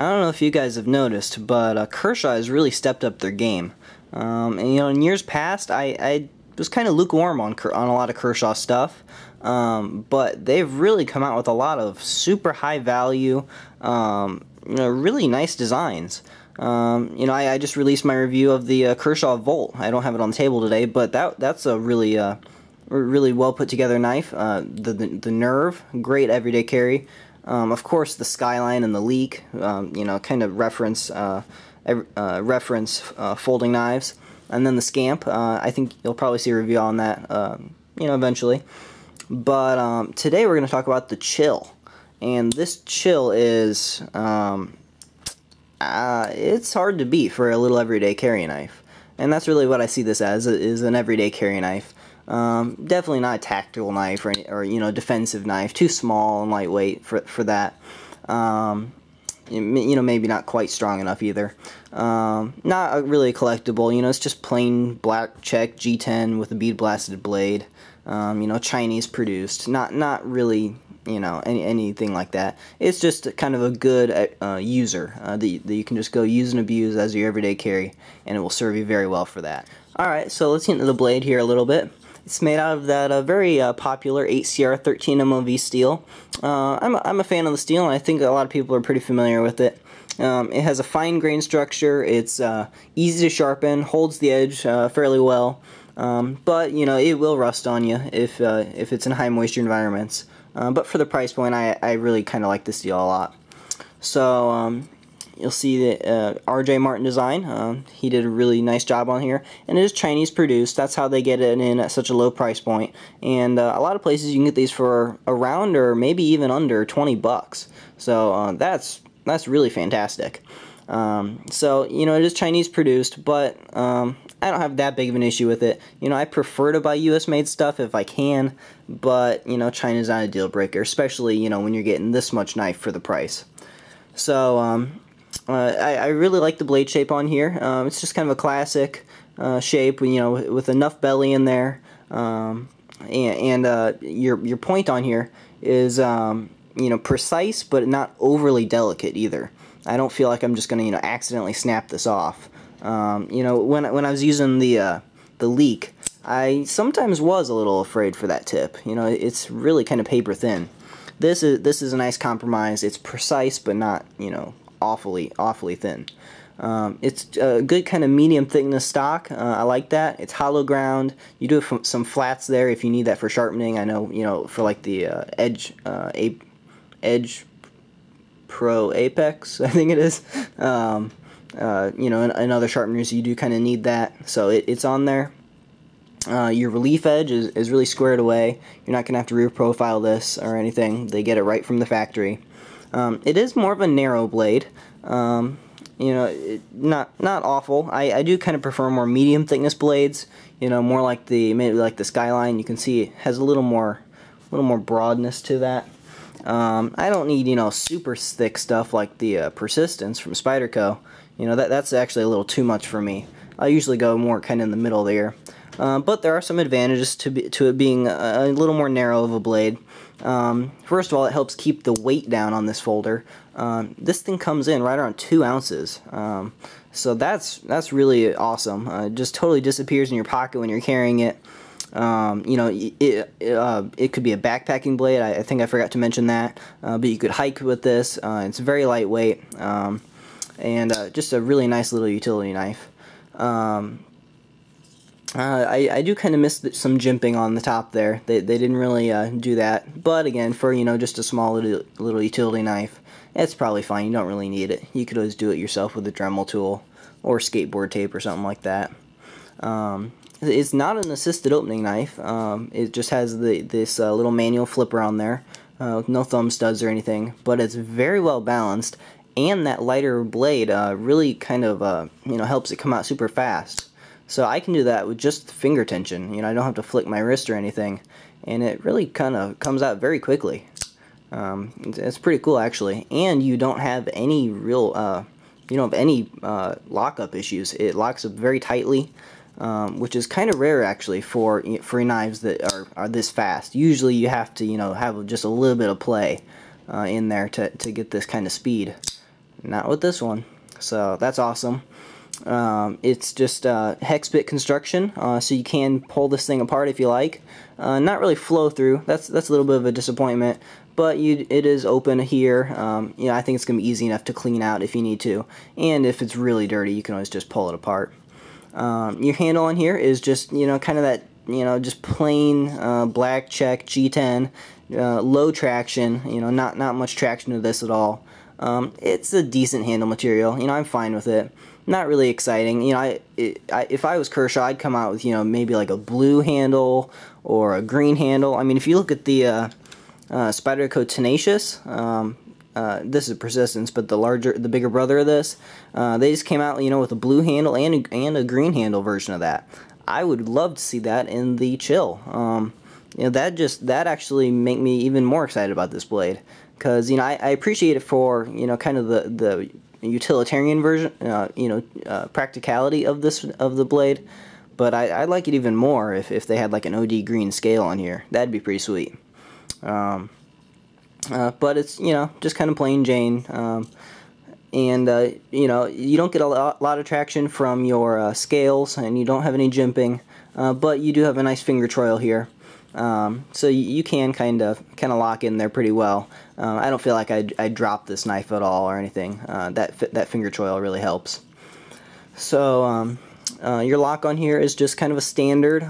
I don't know if you guys have noticed, but Kershaw has really stepped up their game. And in years past, I was kind of lukewarm on a lot of Kershaw stuff, but they've really come out with a lot of super high value, really nice designs. I just released my review of the Kershaw Volt. I don't have it on the table today, but that's a really well put together knife. The nerve, great everyday carry. Of course, the skyline and the leak, kind of reference folding knives, and then the scamp. I think you'll probably see a review on that, eventually. But today we're going to talk about the Chull, and this Chull is it's hard to beat for a little everyday carry knife, and that's really what I see this as, is an everyday carry knife. Definitely not a tactical knife or defensive knife. Too small and lightweight for that. Maybe not quite strong enough either. Not really a collectible. It's just plain black check G10 with a bead blasted blade. Chinese produced. Not really anything like that. It's just kind of a good user that you can just go use and abuse as your everyday carry, and it will serve you very well for that. Alright, so let's get into the blade here a little bit. It's made out of that very popular 8CR 13 MOV steel. I'm a fan of the steel, and I think a lot of people are pretty familiar with it. It has a fine grain structure. It's easy to sharpen, holds the edge fairly well, but it will rust on you if it's in high moisture environments. But for the price point, I really kind of like this steel a lot. So you'll see the R.J. Martin design. He did a really nice job on here, and it is Chinese produced. That's how they get it in at such a low price point. And a lot of places you can get these for around or maybe even under 20 bucks. So that's really fantastic. So it is Chinese produced, but I don't have that big of an issue with it. I prefer to buy US made stuff if I can, but China's not a deal breaker, especially when you're getting this much knife for the price. So I really like the blade shape on here. It's just kind of a classic shape, with enough belly in there, and your point on here is precise, but not overly delicate either. I don't feel like I'm just going to accidentally snap this off. When I was using the leak, I sometimes was a little afraid for that tip. It's really kind of paper thin. This is a nice compromise. It's precise, but not awfully thin. It's a good kind of medium thickness stock. I like that. It's hollow ground. You do have some flats there if you need that for sharpening. I know for like the Edge Pro Apex, I think it is. In other sharpeners you do kind of need that, so it's on there. Your relief edge is really squared away. You're not going to have to rear profile this or anything. They get it right from the factory. It is more of a narrow blade. Not awful. I do kind of prefer more medium thickness blades. More like maybe like the Skyline. You can see it has a little more broadness to that. I don't need super thick stuff like the Persistence from Spyderco. That's actually a little too much for me. I usually go more kind of in the middle there. But there are some advantages to it being a little more narrow of a blade. First of all, it helps keep the weight down on this folder. This thing comes in right around 2 ounces. So that's really awesome. It just totally disappears in your pocket when you're carrying it. It could be a backpacking blade. I think I forgot to mention that. But you could hike with this. It's very lightweight. And just a really nice little utility knife. I do kind of miss some jimping on the top there. They didn't really do that. But again, for just a small little utility knife, it's probably fine. You don't really need it. You could always do it yourself with a Dremel tool or skateboard tape or something like that. It's not an assisted opening knife. It just has this little manual flipper on there, with no thumb studs or anything. But it's very well balanced, and that lighter blade really kind of helps it come out super fast. So I can do that with just finger tension. I don't have to flick my wrist or anything, and it really kind of comes out very quickly. It's pretty cool actually, and you don't have any real lockup issues. It locks up very tightly, which is kind of rare actually for knives that are this fast. Usually you have to have just a little bit of play in there to get this kind of speed. Not with this one. So that's awesome. It's just hex bit construction, so you can pull this thing apart if you like. Not really flow through. That's a little bit of a disappointment, but it is open here. You know, I think it's gonna be easy enough to clean out if you need to, and if it's really dirty, you can always just pull it apart. Your handle on here is just, you know, kind of that, you know, just plain black check G10, low traction. You know, not much traction to this at all. It's a decent handle material. You know, I'm fine with it. Not really exciting. You know, if I was Kershaw, I'd come out with, you know, maybe like a blue handle or a green handle. I mean, if you look at the Spyderco Tenacious, this is Persistence, but the bigger brother of this, they just came out, you know, with a blue handle and a green handle version of that. I would love to see that in the Chull. You know, that actually make me even more excited about this blade, because, you know, I appreciate it for, you know, kind of the utilitarian version, you know, practicality of the blade, but I like it even more if they had like an OD green scale on here. That'd be pretty sweet. But it's, you know, just kind of plain Jane, and you know, you don't get a lot of traction from your scales, and you don't have any jimping, but you do have a nice finger troil here. So you can kind of lock in there pretty well. I don't feel like I dropped this knife at all or anything. That finger troil really helps. So your lock on here is just kind of a standard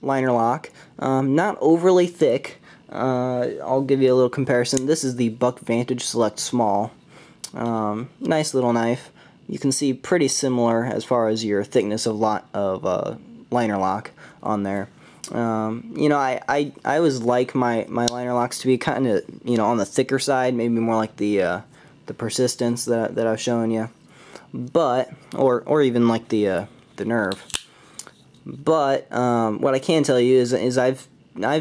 liner lock, not overly thick. I'll give you a little comparison. This is the Buck Vantage Select Small. Nice little knife. You can see pretty similar as far as your thickness of liner lock on there. You know, I always like my liner locks to be kind of, you know, on the thicker side, maybe more like the Persistence that I've shown you, but or even like the Nerve. But what I can tell you is I've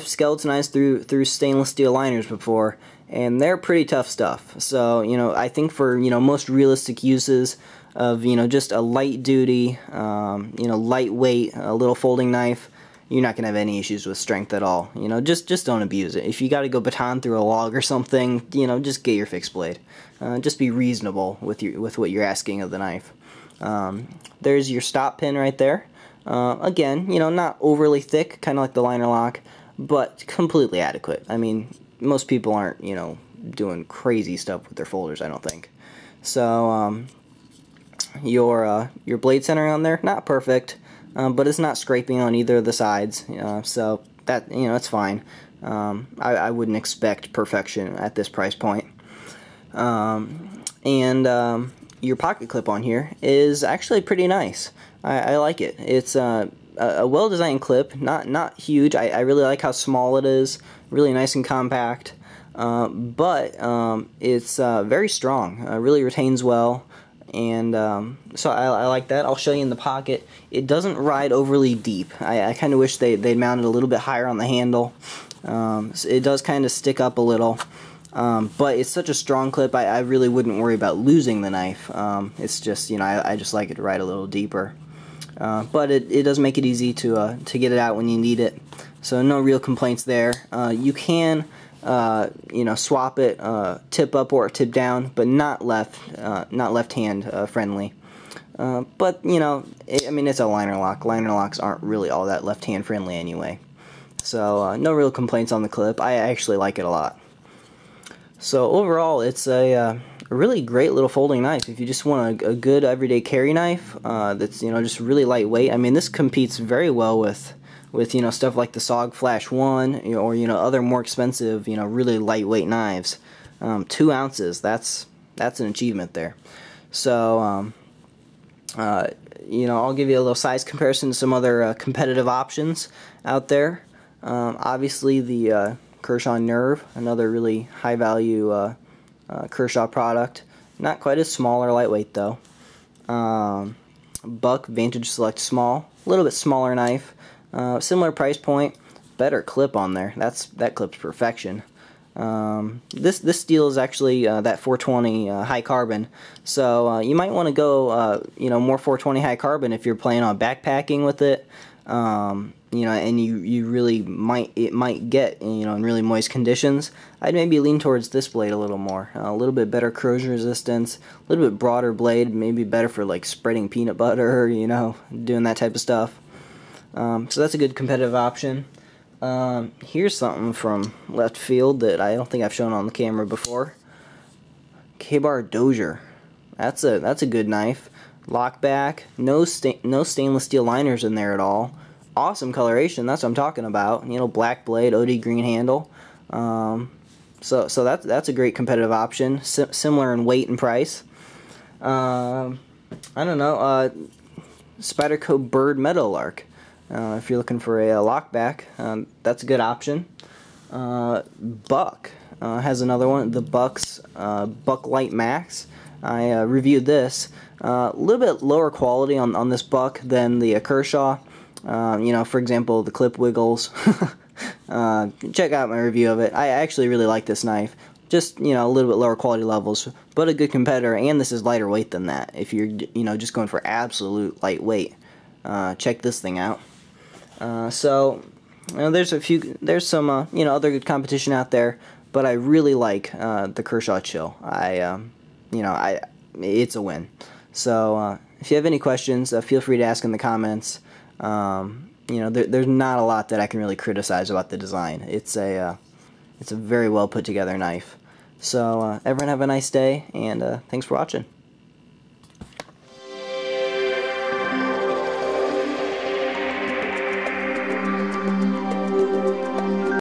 skeletonized through stainless steel liners before, and they're pretty tough stuff. So, you know, I think for, you know, most realistic uses of, you know, just a light duty, you know, lightweight, a little folding knife, you're not gonna have any issues with strength at all. You know, just don't abuse it. If you got to go baton through a log or something, you know, just get your fixed blade. Just be reasonable with what you're asking of the knife. There's your stop pin right there. Again, you know, not overly thick, kind of like the liner lock, but completely adequate. I mean, most people aren't, you know, doing crazy stuff with their folders, I don't think. So your blade centering on there, not perfect. But it's not scraping on either of the sides, so that, you know, it's fine. I wouldn't expect perfection at this price point. And your pocket clip on here is actually pretty nice. I like it. It's a well-designed clip, not huge. I really like how small it is, really nice and compact. But it's very strong. Really retains well. And so I like that. I'll show you in the pocket. It doesn't ride overly deep. I kind of wish they'd mounted a little bit higher on the handle. So it does kind of stick up a little. But it's such a strong clip, I really wouldn't worry about losing the knife. It's just, you know, I just like it to ride a little deeper. But it does make it easy to get it out when you need it. So no real complaints there. You can you know, swap it tip up or tip down, but not left hand friendly. But, you know, I mean, it's a liner lock. Liner locks aren't really all that left hand friendly anyway. So no real complaints on the clip. I actually like it a lot. So overall, it's a really great little folding knife. If you just want a good everyday carry knife that's, you know, just really lightweight. I mean, this competes very well with you know, stuff like the SOG Flash 1, or, you know, other more expensive, you know, really lightweight knives. 2 ounces, that's an achievement there. So you know, I'll give you a little size comparison to some other competitive options out there. Obviously the Kershaw Nerve, another really high value Kershaw product. Not quite as small or lightweight though. Buck Vantage Select Small, a little bit smaller knife. Similar price point, better clip on there. That clip's perfection. This steel is actually that 420 high carbon, so you might want to go you know, more 420 high carbon if you're planning on backpacking with it. you know, and you really might get, you know, in really moist conditions, I'd maybe lean towards this blade a little more. A little bit better corrosion resistance, a little bit broader blade, maybe better for like spreading peanut butter, you know, doing that type of stuff. So that's a good competitive option. Here's something from left field that I don't think I've shown on the camera before. K-Bar Dozier. That's a good knife. Lock back, no stainless steel liners in there at all. Awesome coloration, that's what I'm talking about. You know, black blade, OD green handle. So that's a great competitive option. Similar in weight and price. I don't know. Spyderco Bird Meadowlark. If you're looking for a lockback, that's a good option. Buck has another one. The Buck's Buck Light Max. I reviewed this. A little bit lower quality on this Buck than the Kershaw. You know, for example, the clip wiggles. Check out my review of it. I actually really like this knife. Just, you know, a little bit lower quality levels, but a good competitor, and this is lighter weight than that. If you're, you know, just going for absolute lightweight, check this thing out. So, you know, there's some, you know, other good competition out there, but I really like the Kershaw Chull. You know, it's a win. So, if you have any questions, feel free to ask in the comments. You know, there's not a lot that I can really criticize about the design. It's a very well put together knife. So, everyone have a nice day, and thanks for watching.